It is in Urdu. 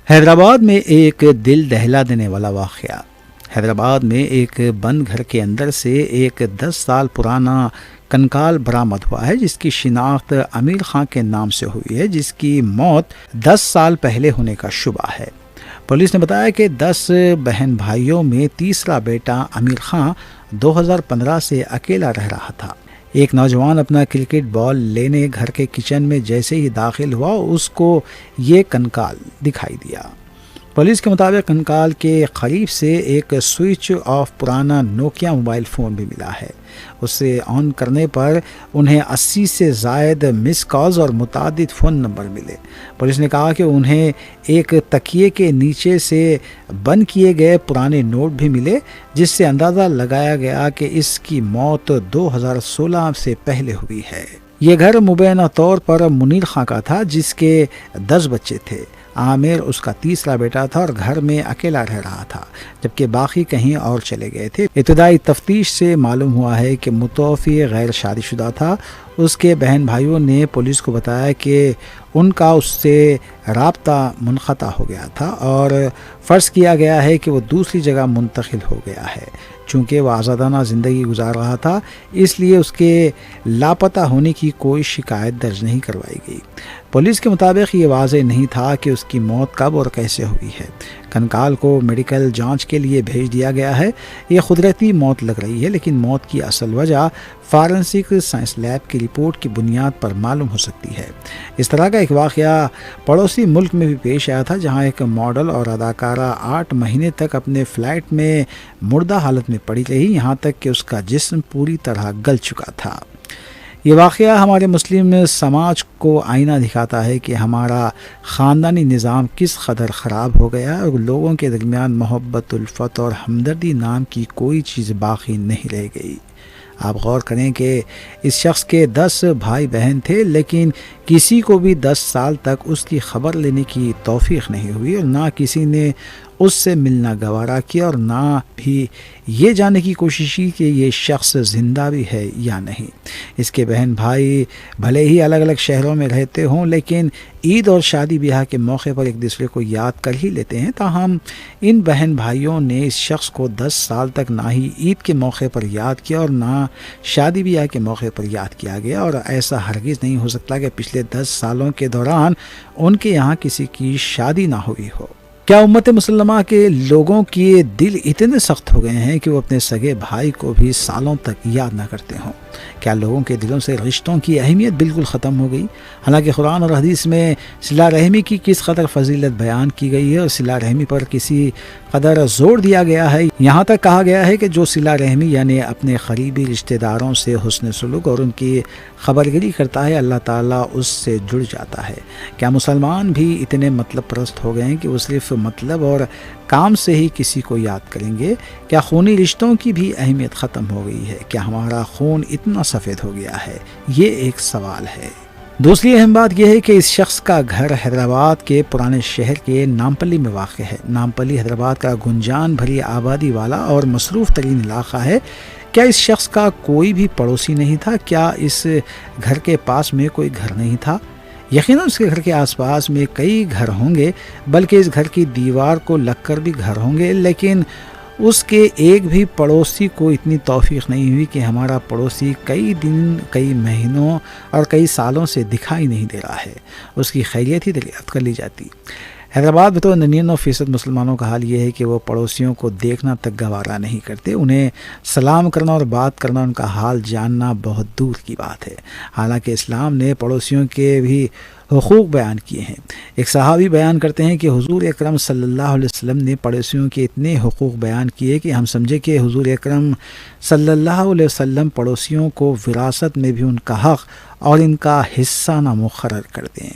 حیدرآباد میں ایک دل دہلا دینے والا واقعہ۔ حیدرآباد میں ایک بند گھر کے اندر سے ایک 10 سال پرانا کنکال برآمد ہوا ہے، جس کی شناخت امیر خان کے نام سے ہوئی ہے، جس کی موت 10 سال پہلے ہونے کا شبہ ہے۔ پولیس نے بتایا کہ 10 بہن بھائیوں میں تیسرا بیٹا امیر خان 2015 سے اکیلا رہ رہا تھا۔ ایک نوجوان اپنا کرکٹ بال لینے گھر کے کچن میں جیسے ہی داخل ہوا، اس کو یہ کنکال دکھائی دیا۔ پولیس کے مطابق کنکال کے قریب سے ایک سوئچ آف پرانا نوکیا موبائل فون بھی ملا ہے۔ اسے آن کرنے پر انہیں 80 سے زائد مس کالز اور متعدد فون نمبر ملے۔ پولیس نے کہا کہ انہیں ایک تکیے کے نیچے سے بند کیے گئے پرانے نوٹ بھی ملے، جس سے اندازہ لگایا گیا کہ اس کی موت 2016 سے پہلے ہوئی ہے۔ یہ گھر مبینہ طور پر منیر خان کا تھا، جس کے 10 بچے تھے۔ عامر اس کا تیسرا بیٹا تھا اور گھر میں اکیلا رہ رہا تھا، جبکہ باقی کہیں اور چلے گئے تھے۔ ابتدائی تفتیش سے معلوم ہوا ہے کہ متوفی غیر شادی شدہ تھا۔ اس کے بہن بھائیوں نے پولیس کو بتایا کہ ان کا اس سے رابطہ منقطع ہو گیا تھا اور فرض کیا گیا ہے کہ وہ دوسری جگہ منتقل ہو گیا ہے۔ چونکہ وہ آزادانہ زندگی گزار رہا تھا، اس لیے اس کے لاپتہ ہونے کی کوئی شکایت درج نہیں کروائی گئی۔ پولیس کے مطابق یہ واضح نہیں تھا کہ اس کی موت کب اور کیسے ہوئی ہے۔ کنکال کو میڈیکل جانچ کے لیے بھیج دیا گیا ہے۔ یہ قدرتی موت لگ رہی ہے، لیکن موت کی اصل وجہ فارنسک سائنس لیب کی رپورٹ کی بنیاد پر معلوم ہو سکتی ہے۔ اس طرح کا ایک واقعہ پڑوسی ملک میں بھی پیش آیا تھا، جہاں ایک ماڈل اور اداکارہ 8 مہینے تک اپنے فلیٹ میں مردہ حالت میں پڑی رہی، یہاں تک کہ اس کا جسم پوری طرح گل چکا تھا۔ یہ واقعہ ہمارے مسلم سماج کو آئینہ دکھاتا ہے کہ ہمارا خاندانی نظام کس قدر خراب ہو گیا اور لوگوں کے درمیان محبت، الفت اور ہمدردی نام کی کوئی چیز باقی نہیں رہ گئی۔ آپ غور کریں کہ اس شخص کے 10 بھائی بہن تھے، لیکن کسی کو بھی 10 سال تک اس کی خبر لینے کی توفیق نہیں ہوئی، اور نہ کسی نے اس سے ملنا گوارا کیا اور نہ بھی یہ جاننے کی کوشش کی کہ یہ شخص زندہ بھی ہے یا نہیں۔ اس کے بہن بھائی بھلے ہی الگ الگ شہروں میں رہتے ہوں، لیکن عید اور شادی بیاہ کے موقع پر ایک دوسرے کو یاد کر ہی لیتے ہیں۔ تاہم ان بہن بھائیوں نے اس شخص کو 10 سال تک نہ ہی عید کے موقع پر یاد کیا اور نہ شادی بیاہ کے موقع پر یاد کیا گیا، اور ایسا ہرگز نہیں ہو سکتا کہ پچھلے 10 سالوں کے دوران ان کے یہاں کسی کی شادی نہ ہوئی ہو۔ کیا امت مسلمہ کے لوگوں کے دل اتنے سخت ہو گئے ہیں کہ وہ اپنے سگے بھائی کو بھی سالوں تک یاد نہ کرتے ہوں؟ کیا لوگوں کے دلوں سے رشتوں کی اہمیت بالکل ختم ہو گئی؟ حالانکہ قرآن اور حدیث میں صلہ رحمی کی کس قدر فضیلت بیان کی گئی ہے اور صلہ رحمی پر کسی قدر زور دیا گیا ہے۔ یہاں تک کہا گیا ہے کہ جو صلہ رحمی یعنی اپنے قریبی رشتہ داروں سے حسن سلوک اور ان کی خبرگیری کرتا ہے، اللہ تعالیٰ اس سے جڑ جاتا ہے۔ کیا مسلمان بھی اتنے مطلب پرست ہو گئے ہیں کہ وہ صرف مطلب اور کام سے ہی کسی کو یاد کریں گے؟ کیا خونی رشتوں کی بھی اہمیت ختم ہو گئی ہے؟ کیا ہمارا خون اتنا سفید ہو گیا ہے؟ یہ ایک سوال ہے۔ دوسری اہم بات یہ ہے کہ اس شخص کا گھر حیدرآباد کے پرانے شہر کے نامپلی میں واقع ہے۔ نامپلی حیدرآباد کا گنجان بھری آبادی والا اور مصروف ترین علاقہ ہے۔ کیا اس شخص کا کوئی بھی پڑوسی نہیں تھا؟ کیا اس گھر کے پاس میں کوئی گھر نہیں تھا؟ یقیناً اس کے گھر کے آس پاس میں کئی گھر ہوں گے، بلکہ اس گھر کی دیوار کو لگ کر بھی گھر ہوں گے، لیکن اس کے ایک بھی پڑوسی کو اتنی توفیق نہیں ہوئی کہ ہمارا پڑوسی کئی دن، کئی مہینوں اور کئی سالوں سے دکھائی نہیں دے رہا ہے، اس کی خیریت ہی دریافت کر لی جاتی۔ حیدرآباد میں تو 99% مسلمانوں کا حال یہ ہے کہ وہ پڑوسیوں کو دیکھنا تک گوارا نہیں کرتے، انہیں سلام کرنا اور بات کرنا، ان کا حال جاننا بہت دور کی بات ہے۔ حالانکہ اسلام نے پڑوسیوں کے بھی حقوق بیان کیے ہیں۔ ایک صحابی بیان کرتے ہیں کہ حضور اکرم صلی اللہ علیہ وسلم نے پڑوسیوں کے اتنے حقوق بیان کیے کہ ہم سمجھے کہ حضور اکرم صلی اللہ علیہ وسلم پڑوسیوں کو وراثت میں بھی ان کا حق اور ان کا حصہ نہ مقرر کر دیں۔